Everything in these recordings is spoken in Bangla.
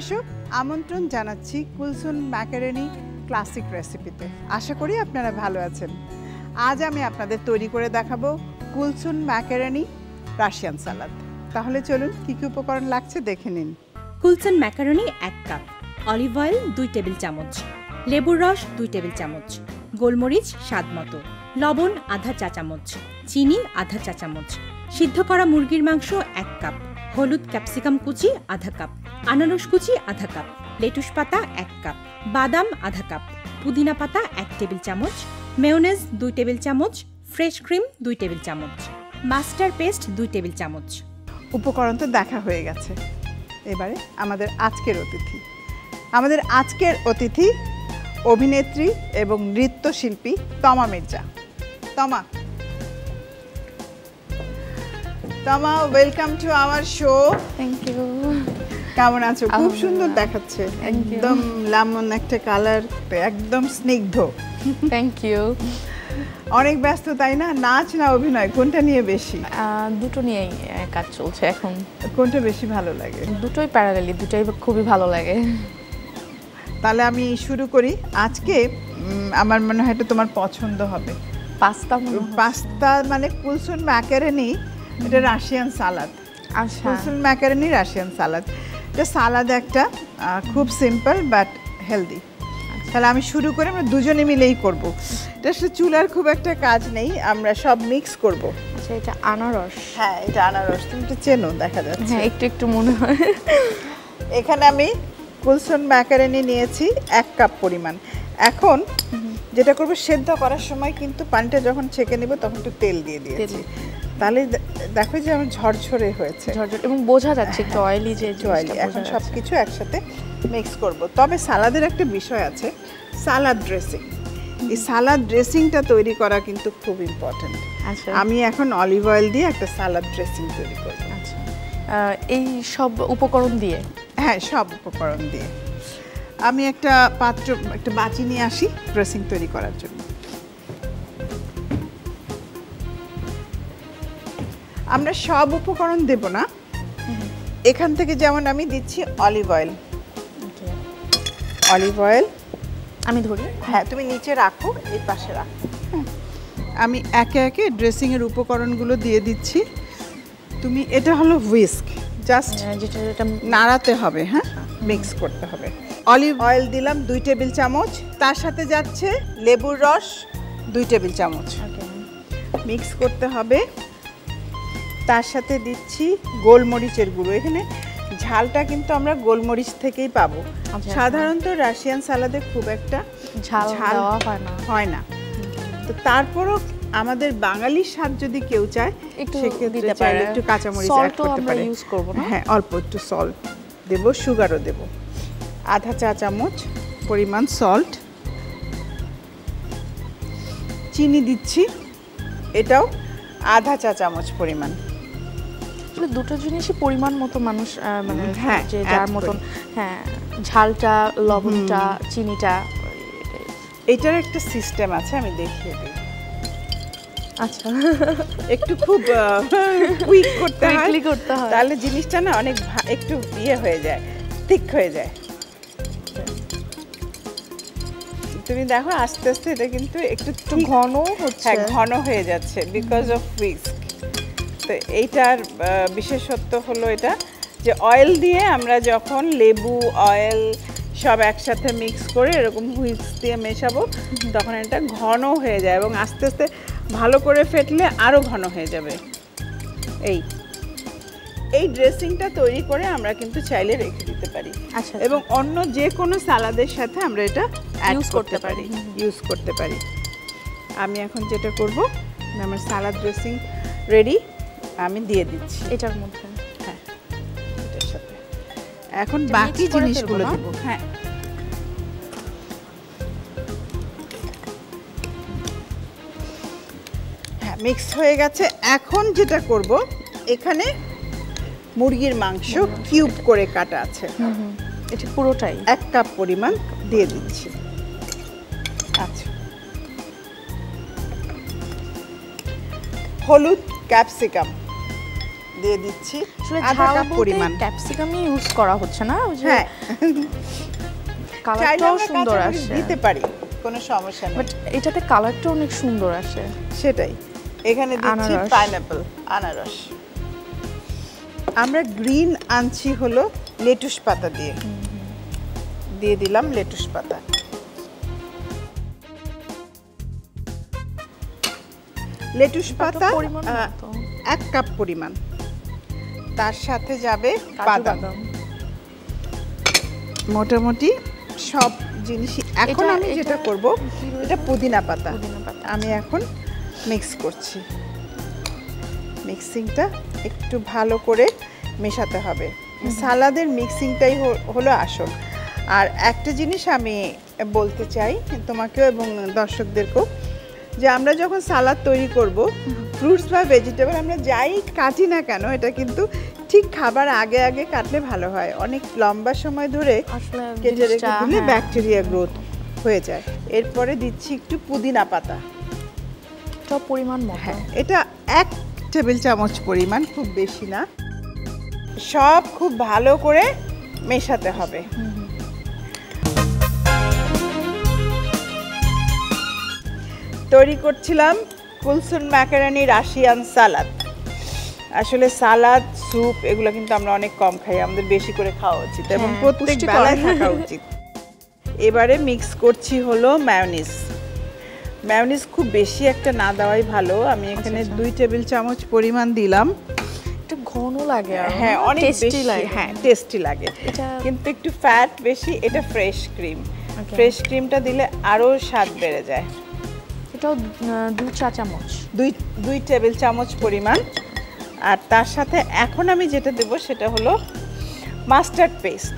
দর্শক আমন্ত্রণ জানাচ্ছি কুলসুন ম্যাকারনি ক্লাসিক রেসিপিতে। আশা করি আপনারা ভালো আছেন। আজ আমি আপনাদের তৈরি করে দেখাবো কুলসুন ম্যাকারনি রাশিয়ান সালাদ। তাহলে চলুন কি কি উপকরণ লাগছে দেখে নিন। কুলসুন macaroni 1 cup, olive oil 2 table চামচ, লেবুর রস 2 টেবিল চামচ, গোলমরিচ স্বাদ মতো, লবণ আধা চা চামচ, চিনি আধা চা চামচ, সিদ্ধ করা মুরগির মাংস 1 কাপ, হলুদ ক্যাপসিকাম কুচি আধা কাপ, আনারস কুচি আধা কাপ, লেটুস পাতা 1 কাপ, বাদাম আধা কাপ, পুদিনা পাতা 1 টেবিল চামচ, মেয়োনেজ 2 টেবিল চামচ, ফ্রেশ ক্রিম 2 টেবিল চামচ, মাস্টার পেস্ট 2 টেবিল চামচ। উপকরণ তো দেখা হয়ে গেছে। এবারে আমাদের আজকের অতিথি অভিনেত্রী এবং নৃত্যশিল্পী Tama Mirza. Tama, welcome to our show. Thank you. কেমন আছো? খুব সুন্দর দেখাচ্ছে, একদম লেমন একটা কালার, একদম স্নিগ্ধ। Thank you. অনেক ব্যস্ত তাই না? নাচ না অভিনয়, কোনটা নিয়ে বেশি? দুটো নিয়েই কাজ চলছে এখন। কোনটা বেশি ভালো লাগে? দুটোই প্যারালালি, দুটোই খুবই ভালো লাগে। তাহলে আমি শুরু করি। আজকে আমার মনে হয় এটা তোমার পছন্দ হবে। পাস্তা মানে কুলসুন ম্যাকারনি, এটা রাশিয়ান সালাদ। আচ্ছা, কুলসুন ম্যাকারনি রাশিয়ান সালাদ। এটা সালাদ একটা খুব সিম্পল বাট হেলদি। তাহলে আমি শুরু করে আমরা দুজনে মিলেই করব। এটা আসলে চুলার খুব একটা কাজ নেই, আমরা সব মিক্স করব। আচ্ছা, এটা আনারস। হ্যাঁ, এটা আনারস। তুমি তো চেনো, দেখা যাচ্ছে। হ্যাঁ, একটু একটু মনে হয়। এখানে আমি কুলসুন ম্যাকারনি নিয়েছি 1 কাপ পরিমাণ। এখন যেটা করব, সেদ্ধ করার সময় কিন্তু পানিটা যখন ছেঁকে নেব তখন একটু তেল দিয়ে দিয়েছি। তাহলে দেখো যে আমার ঝরঝরে হয়েছে, এবং বোঝা যাচ্ছে একটু অয়েলি, যে অয়েলি। এখন সব কিছু একসাথে মিক্স করব। তবে সালাদের একটা বিষয় আছে, সালাদ ড্রেসিং। এই সালাদ ড্রেসিংটা তৈরি করা কিন্তু খুব ইম্পর্টেন্ট। আচ্ছা, আমি এখন অলিভ অয়েল দিয়ে একটা সালাদ ড্রেসিং তৈরি করব। আচ্ছা, এই সব উপকরণ দিয়ে? হ্যাঁ, সব উপকরণ দিয়ে। আমি একটা বাটি নিয়ে আসি ড্রেসিং তৈরি করার জন্য। আমরা সব উপকরণ দেব না, এখান থেকে যেমন আমি দিচ্ছি অলিভ অয়েল। অলিভ অয়েল আমি ধরি? হ্যাঁ, তুমি নিচে রাখো, এই পাশে রাখো। আমি একে একে ড্রেসিংয়ের উপকরণগুলো দিয়ে দিচ্ছি। তুমি, এটা হলো হুইস্ক, জাস্ট যেটা নাড়াতে হবে। হ্যাঁ, মিক্স করতে হবে। অলিভ অয়েল দিলাম 2 টেবিল চামচ, তার সাথে যাচ্ছে লেবুর রস 2 টেবিল চামচ। মিক্স করতে হবে। তার সাথে দিচ্ছি গোলমরিচের গুঁড়ো। এখানে ঝালটা কিন্তু আমরা গোলমরিচ থেকেই পাবো। সাধারণত রাশিয়ান সালাদে খুব একটা ঝাল হয় না, তো তারপরও আমাদের বাঙালির স্বাদ যদি কেউ চায় সেক্ষেত্রে চাইলে একটু কাঁচামরিচ অ্যাড করতে পারে। হ্যাঁ, অল্প একটু সল্ট দেব, সুগারও দেব, আধা চা চামচ পরিমাণ সল্ট। চিনি দিচ্ছি, এটাও আধা চা চামচ পরিমাণ। দুটো জিনিসই পরিমাণ মতো মানুষ মানে হ্যাঁ, যে যার মতন। হ্যাঁ, ঝালটা, লবণটা, চিনিটা, এটার একটা সিস্টেম আছে, আমি দেখিয়ে দিই। আচ্ছা, একটু খুব কুইক করতে হয়, তাহলে জিনিসটা না অনেক একটু ইয়ে হয়ে যায়, থিক হয়ে যায়। তুমি দেখো আস্তে আস্তে এটা কিন্তু একটু ঘন হচ্ছে। হ্যাঁ, ঘন হয়ে যাচ্ছে বিকজ অফ হুইস্ক। তো এইটার বিশেষত্ব হলো এটা যে অয়েল দিয়ে আমরা যখন লেবু অয়েল সব একসাথে মিক্স করে এরকম হুইস্ক দিয়ে মেশাবো, তখন এটা ঘন হয়ে যায় এবং আস্তে আস্তে ভালো করে ফেটলে আরও ঘন হয়ে যাবে। এই ড্রেসিংটা তৈরি করে আমরা কিন্তু চাইলে রেখে দিতে পারি। আচ্ছা, এবং অন্য যে কোনো সালাদের সাথে আমরা এটা ইউজ করতে পারি। আমি এখন যেটা করব, আমার সালাদ ড্রেসিং রেডি, আমি দিয়ে দিচ্ছি এটার মধ্যে। হ্যাঁ, এটার সাথে এখন বাকি জিনিসগুলো দেব। হ্যাঁ, মিক্স হয়ে গেছে। এখন যেটা করব, এখানে মুরগির মাংস কিউব করে কাটা আছে, এটা পুরোটাই 1 কাপ পরিমাণ দিয়ে দিচ্ছি। আচ্ছা, হলুদ ক্যাপসিকাম দিয়ে দিচ্ছি আসলে আধা ঝাল কাপ বলতে পরিমাণ। ক্যাপসিকামই ইউজ করা হচ্ছে না, ওই যে হ্যাঁ, চাইলে কালারটাও আমরা সুন্দর কাঁচামরিচ আসে, দিতে পারি, কোনো সমস্যা নেই। বাট এটাতে কালারটা অনেক সুন্দর আসে। সেটাই, এখানে দিচ্ছি আনারস। পাইনাপল, আনারস। আমরা গ্রিন আনছি হলো লেটুস পাতা দিয়ে, দিয়ে দিলাম লেটুস পাতা। লেটুস পাতা পরিমাণ মতো। 1 কাপ পরিমাণ, তার সাথে যাবে কাজু বাদাম। বাদাম। মোটামুটি সব জিনিসই। এখন আমি যেটা করব, এটা পুদিনা পাতা, পুদিনা পাতা। আমি এখন মিক্স করছি। মিক্সিংটা একটু ভালো করে মেশাতে হবে, সালাদের মিক্সিংটাই হলো আসল। আর একটা জিনিস আমি বলতে চাই তোমাকেও এবং দর্শকদেরকেও, যে আমরা যখন সালাদ তৈরি করব, ফ্রুটস বা ভেজিটেবল আমরা যাই কাটি না কেন, এটা কিন্তু ঠিক খাবার আগে আগে কাটলে ভালো হয়। অনেক লম্বা সময় ধরে আসলে কেটে রেখে জিনিসটা, দিলে হ্যাঁ। ব্যাকটেরিয়া গ্রোথ হয়ে যায়। এরপরে দিচ্ছি একটু পুদিনা পাতা। সব পরিমাণ মতো। হ্যাঁ, এটা 1 টেবিল চামচ পরিমাণ, খুব বেশি না। সব খুব ভালো করে মেশাতে হবে। তৈরি করছিলাম কুলসুম ম্যাকারনি রাশিয়ান সালাদ। আসলে সালাদ, স্যুপ এগুলো কিন্তু আমরা অনেক কম খাই, আমাদের বেশি করে খাওয়া উচিত এবং হ্যাঁ, প্রত্যেক পুষ্টিকর। বেলায় থাকা উচিত। এবারে মিক্স করছি হলো মায়োনিজ। মায়োনিজ খুব বেশি একটা না দেওয়াই ভালো। আমি এখানে 2 টেবিল চামচ পরিমাণ দিলাম। একটু ঘন লাগে আর হ্যাঁ, অনেক টেস্টি বেশি, লাগে। হ্যাঁ টেস্টি লাগে, এটা- কিন্তু একটু ফ্যাট বেশি। এটা ফ্রেশ ক্রিম, ফ্রেশ ক্রিমটা দিলে আরো স্বাদ বেড়ে যায়। এটাও 2 চা চামচ। 2 টেবিল চামচ পরিমাণ। আর তার সাথে এখন আমি যেটা দেব সেটা হলো মাস্টার্ড পেস্ট,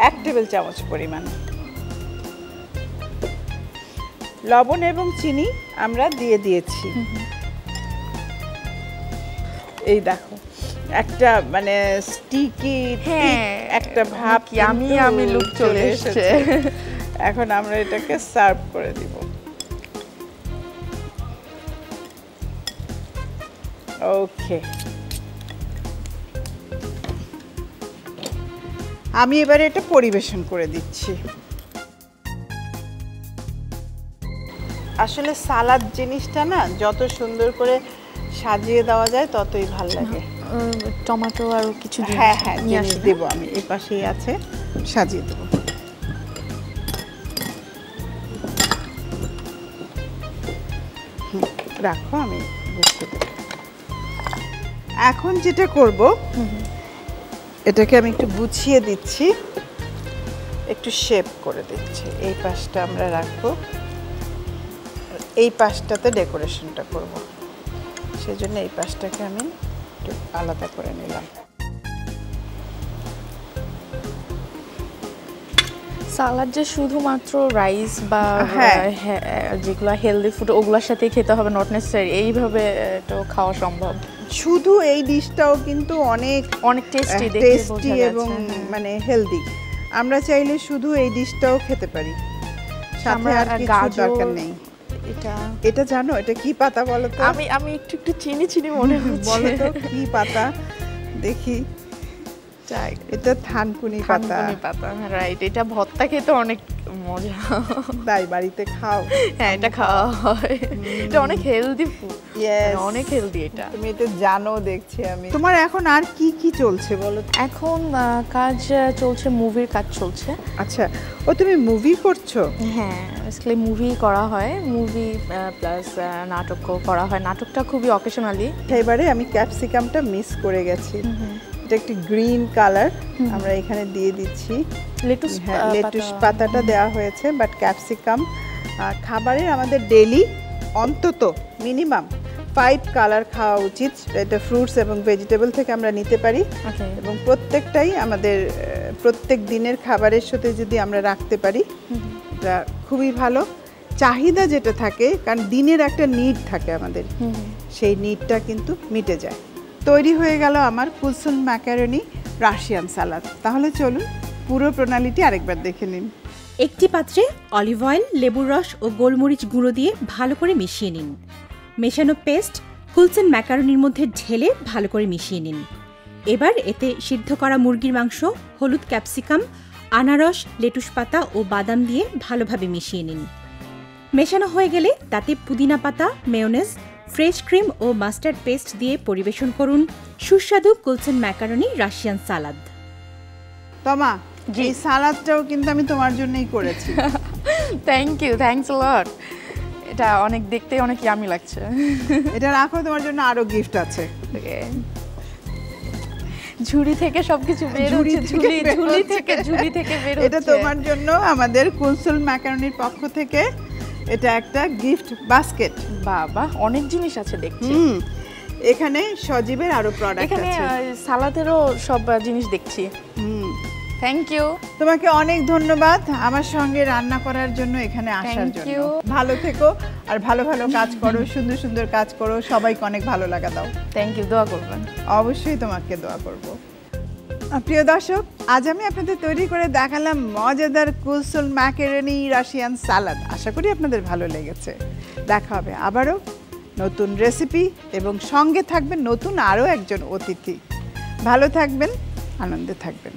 1 টেবিল চামচ পরিমাণ। লবণ এবং চিনি আমরা দিয়ে দিয়েছি। এই দেখো, একটা মানে স্টিকি একটা ভাব, আমি লুক চলে এসেছে। এখন আমরা এটাকে সার্ভ করে দিব। ওকে, আমি এবারে এটা পরিবেশন করে দিচ্ছি। আসলে সালাদ জিনিসটা না, যত সুন্দর করে সাজিয়ে দেওয়া যায় ততই ভালো লাগে। টমেটো আর কিছু জিনিস হ্যাঁ হ্যাঁ, নিয়ে জিনিস আসি, দেবো আমি, এই পাশেই আছে, সাজিয়ে দেবো। রাখো, আমি বসতে দেবো। এখন যেটা করব, এটাকে আমি একটু গুছিয়ে দিচ্ছি, একটু শেপ করে দিচ্ছি। এই পাশটা আমরা রাখবো, আর এই পাশটাতে ডেকোরেশনটা করব, সেজন্য এই পাশটাকে আমি একটু আলাদা করে নিলাম। সালাদ যে শুধুমাত্র রাইস বা হ্যাঁ। যেগুলো হেলদি ফুড ওগুলোর সাথে খেতে হবে, নট নেসেসারি এইভাবে তো খাওয়া সম্ভব। শুধু এই ডিশটাও কিন্তু অনেক অনেক টেস্টি, দেখে টেস্টি বোঝা যাচ্ছে। এবং মানে হেলদি। আমরা চাইলে শুধু এই ডিশটাও খেতে পারি, সাথে আমরা আর কিছু গাজর, দরকার নেই। এটা জানো এটা কি পাতা বলো তো? আমি একটু চিনি চিনি মনে হচ্ছে। বলো তো কি পাতা দেখি। এটা থানকুনি পাতা। থানকুনি পাতা, রাইট। এটা ভর্তা খেতে অনেক মজা। তাই বাড়িতে খাও? হ্যাঁ, এটা খাওয়া হয়। এটা অনেক হেলদি ফুড, Yes. অনেক হেলদি এটা। তুমি এটা জানো দেখছি আমি। তোমার এখন আর কি কি চলছে বলো তো? এখন কাজ চলছে, মুভির কাজ চলছে। আচ্ছা, ও তুমি মুভি করছো? হ্যাঁ, বেসিক্যালি মুভি করা হয়, মুভি প্লাস নাটকও করা হয়। নাটকটা খুবই অকেশনালি। এবারে আমি ক্যাপসিকামটা মিস করে গেছি। এটা একটি গ্রিন কালার, আমরা এখানে দিয়ে দিচ্ছি। লেটুস হ্যাঁ, লেটুস পাতাটা দেওয়া হয়েছে, বাট ক্যাপসিকাম খাবারের আমাদের ডেইলি অন্তত মিনিমাম 5 কালার খাওয়া উচিত। এটা ফ্রুটস এবং ভেজিটেবল থেকে আমরা নিতে পারি, এবং প্রত্যেকটাই আমাদের প্রত্যেক দিনের খাবারের সাথে যদি আমরা রাখতে পারি, এটা খুবই ভালো। চাহিদা যেটা থাকে, কারণ দিনের একটা নিড থাকে আমাদের, সেই নিডটা কিন্তু মিটে যায়। তৈরি হয়ে গেল আমার কুলসুম ম্যাকারনি রাশিয়ান সালাদ। তাহলে চলুন পুরো প্রণালীটি আরেকবার দেখে নিন। একটি পাত্রে অলিভ অয়েল, লেবুর রস ও গোলমরিচ গুঁড়ো দিয়ে ভালো করে মিশিয়ে নিন। মেশানো পেস্ট কুলসেন ম্যাকারনির মধ্যে ঢেলে ভালো করে মিশিয়ে নিন। এবার এতে সিদ্ধ করা মুরগির মাংস, হলুদ, ক্যাপসিকাম, আনারস, লেটুস পাতা ও বাদাম দিয়ে ভালোভাবে মিশিয়ে নিন। মেশানো হয়ে গেলে তাতে পুদিনা পাতা, মেয়োনেজ, ফ্রেশ ক্রিম ও মাস্টার্ড পেস্ট দিয়ে পরিবেশন করুন সুস্বাদু কুলসেন ম্যাকারনি রাশিয়ান সালাদ। তমা, এই সালাদটাও কিন্তু আমি তোমার জন্যই করেছি। থ্যাংক ইউ, থ্যাঙ্কস আ লট। এটা অনেক দেখতে অনেক ইয়ামি লাগছে। এটা রাখো, তোমার জন্য আরো গিফট আছে। ঝুড়ি থেকে সবকিছু বের হচ্ছে, ঝুড়ি থেকে বের হচ্ছে। এটা তোমার জন্য আমাদের কুলসেন ম্যাকারনির পক্ষ থেকে এটা একটা গিফট বাস্কেট। বাবা, অনেক জিনিস আছে দেখছি। এখানে সজীবের আরো প্রোডাক্ট এখানে আছে, সালাদেরও সব জিনিস দেখছি। Thank you. তোমাকে অনেক ধন্যবাদ আমার সঙ্গে রান্না করার জন্য, এখানে আসার Thank জন্য। you. ভালো থেকো আর ভালো ভালো কাজ করো, সুন্দর সুন্দর কাজ করো, সবাইকে অনেক ভালো লাগা দাও। থ্যাংক ইউ, দোয়া করবেন। অবশ্যই তোমাকে দোয়া করব। প্রিয় দর্শক, আজ আমি আপনাদের তৈরি করে দেখালাম মজাদার কুলসেন ম্যাকারনি রাশিয়ান সালাদ। আশা করি আপনাদের ভালো লেগেছে। দেখা হবে আবারও নতুন রেসিপি এবং সঙ্গে থাকবেন নতুন আরও একজন অতিথি। ভালো থাকবেন, আনন্দে থাকবেন।